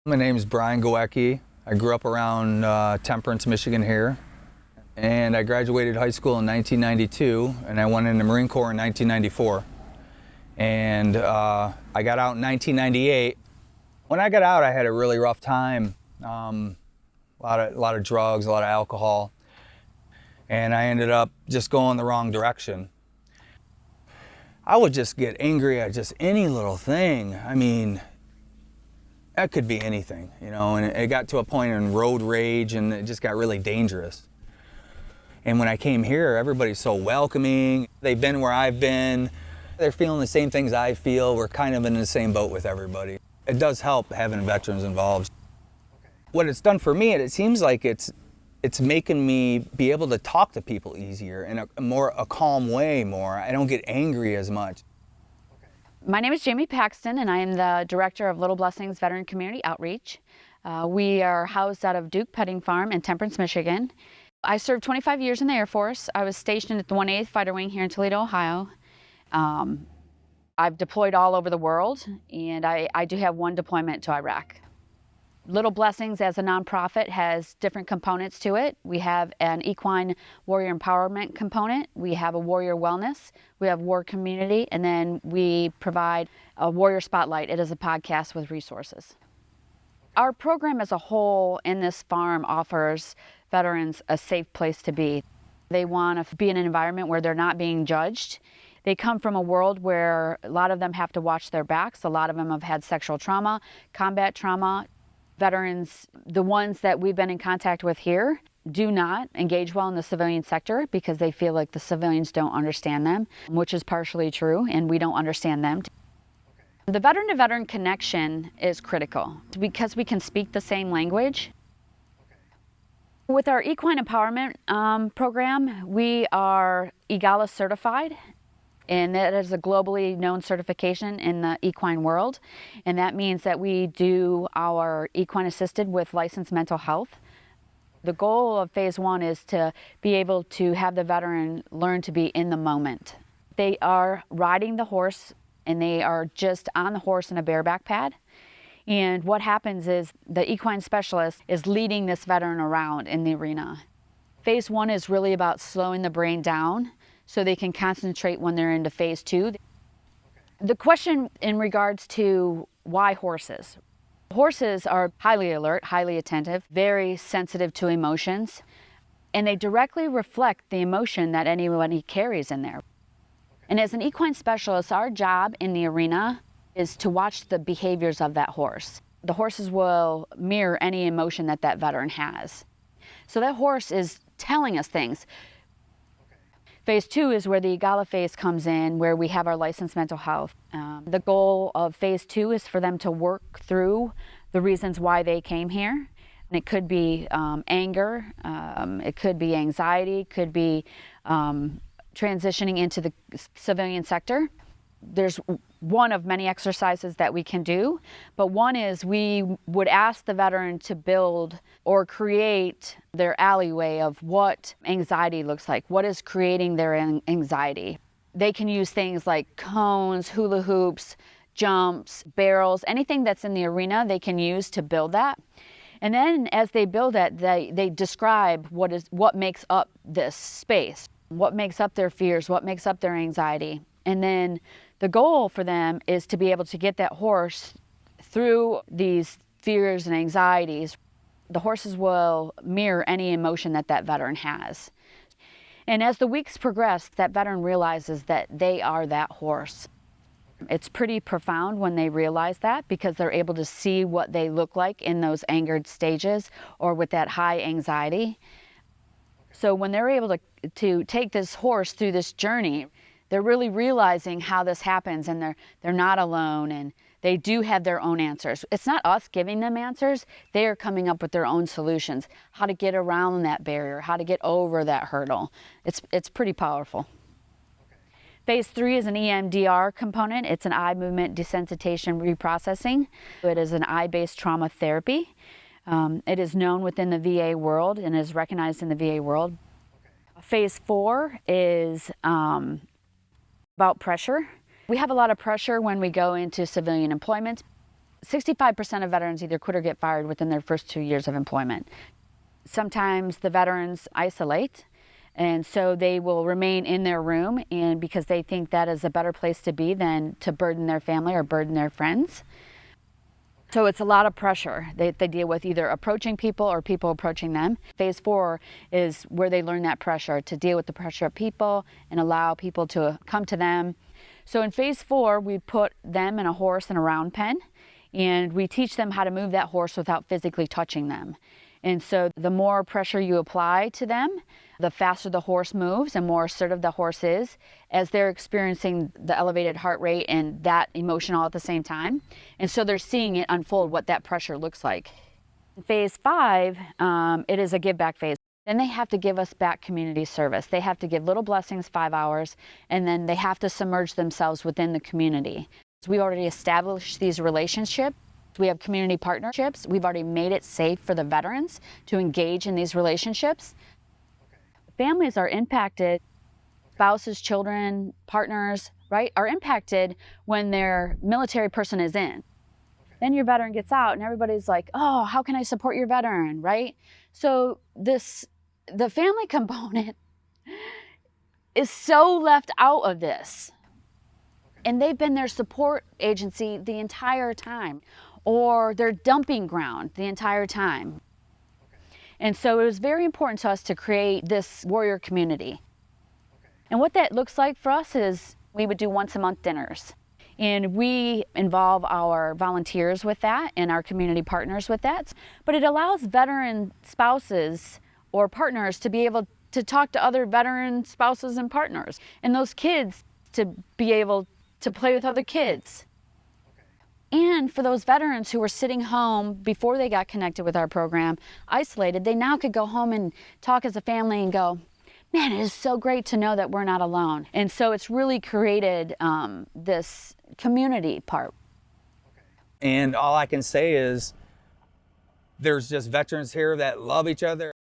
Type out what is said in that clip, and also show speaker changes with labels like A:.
A: My name is Gowecki. I grew up around Temperance, Michigan here, and I graduated high school in 1992, and I went in the Marine Corps in 1994. And I got out in 1998. When I got out, I had a really rough time. A lot of drugs, a lot of alcohol, and I ended up just going the wrong direction. I would just get angry at just any little thing. I mean, that could be anything, you know, and it got to a point in road rage, and it just got really dangerous. And when I came here, everybody's so welcoming. They've been where I've been. They're feeling the same things I feel. We're kind of in the same boat with everybody. It does help having veterans involved. What it's done for me, it seems like it's making me be able to talk to people easier in a calm way more. I don't get angry as much.
B: My name is Paxton, and I am the Director of Little Blessings Veteran Community Outreach. We are housed out of Duke Petting Farm in Temperance, Michigan. I served 25 years in the Air Force. I was stationed at the 1/8th Fighter Wing here in Toledo, Ohio. I've deployed all over the world, and I do have one deployment to Iraq. Little Blessings as a nonprofit has different components to it. We have an equine warrior empowerment component. We have a warrior wellness. We have war community, and then we provide a warrior spotlight. It is a podcast with resources. Our program as a whole in this farm offers veterans a safe place to be. They want to be in an environment where they're not being judged. They come from a world where a lot of them have to watch their backs. A lot of them have had sexual trauma, combat trauma. Veterans, the ones that we've been in contact with here, do not engage well in the civilian sector because they feel like the civilians don't understand them, which is partially true, and we don't understand them. The veteran-to-veteran connection is critical because we can speak the same language. With our equine empowerment program, we are EGALA certified, and that is a globally known certification in the equine world. And that means that we do our equine assisted with licensed mental health. The goal of phase 1 is to be able to have the veteran learn to be in the moment. They are riding the horse, and they are just on the horse in a bareback pad. And what happens is the equine specialist is leading this veteran around in the arena. Phase 1 is really about slowing the brain down so they can concentrate when they're into phase 2. The question in regards to why horses. Horses are highly alert, highly attentive, very sensitive to emotions, and they directly reflect the emotion that anyone carries in there. And as an equine specialist, our job in the arena is to watch the behaviors of that horse. The horses will mirror any emotion that that veteran has. So that horse is telling us things. Phase 2 is where the EGALA phase comes in, where we have our licensed mental health. The goal of phase 2 is for them to work through the reasons why they came here. And it could be anger, it could be anxiety, could be transitioning into the civilian sector. There's one of many exercises that we can do, but one is we would ask the veteran to build or create their alleyway of what anxiety looks like. What is creating their anxiety? They can use things like cones, hula hoops, jumps, barrels, anything that's in the arena they can use to build that. And then as they build that, they describe what makes up this space, what makes up their fears, what makes up their anxiety. And then the goal for them is to be able to get that horse through these fears and anxieties. The horses will mirror any emotion that that veteran has. And as the weeks progress, that veteran realizes that they are that horse. It's pretty profound when they realize that because they're able to see what they look like in those angered stages or with that high anxiety. So when they're able to take this horse through this journey, they're really realizing how this happens, and they're not alone, and they do have their own answers. It's not us giving them answers. They are coming up with their own solutions, how to get around that barrier, how to get over that hurdle. It's pretty powerful. Phase 3 is an EMDR component. It's an eye movement desensitization reprocessing. It is an eye-based trauma therapy. It is known within the VA world and is recognized in the VA world. Phase 4 is about pressure. We have a lot of pressure when we go into civilian employment. 65% of veterans either quit or get fired within their first 2 years of employment. Sometimes the veterans isolate, and so they will remain in their room, and because they think that is a better place to be than to burden their family or burden their friends. So it's a lot of pressure they deal with, either approaching people or people approaching them. Phase 4 is where they learn that pressure, to deal with the pressure of people and allow people to come to them. So in phase 4, we put them and a horse in a round pen, and we teach them how to move that horse without physically touching them. And so the more pressure you apply to them, the faster the horse moves and more assertive the horse is as they're experiencing the elevated heart rate and that emotion all at the same time. And so they're seeing it unfold, what that pressure looks like. In phase 5, it is a give back phase. Then they have to give us back community service. They have to give Little Blessings 5 hours, and then they have to submerge themselves within the community. So we already established these relationships. We have community partnerships. We've already made it safe for the veterans to engage in these relationships. Families are impacted, spouses, children, partners, right, are impacted when their military person is in. Then your veteran gets out and everybody's like, oh, how can I support your veteran, right? So the family component is so left out of this. And they've been their support agency the entire time, or their dumping ground the entire time. And so it was very important to us to create this warrior community. And what that looks like for us is we would do once a month dinners. And we involve our volunteers with that and our community partners with that. But it allows veteran spouses or partners to be able to talk to other veteran spouses and partners. And those kids to be able to play with other kids. And for those veterans who were sitting home before they got connected with our program, isolated, they now could go home and talk as a family and go, man, it is so great to know that we're not alone. And so it's really created this community part.
A: And all I can say is there's just veterans here that love each other.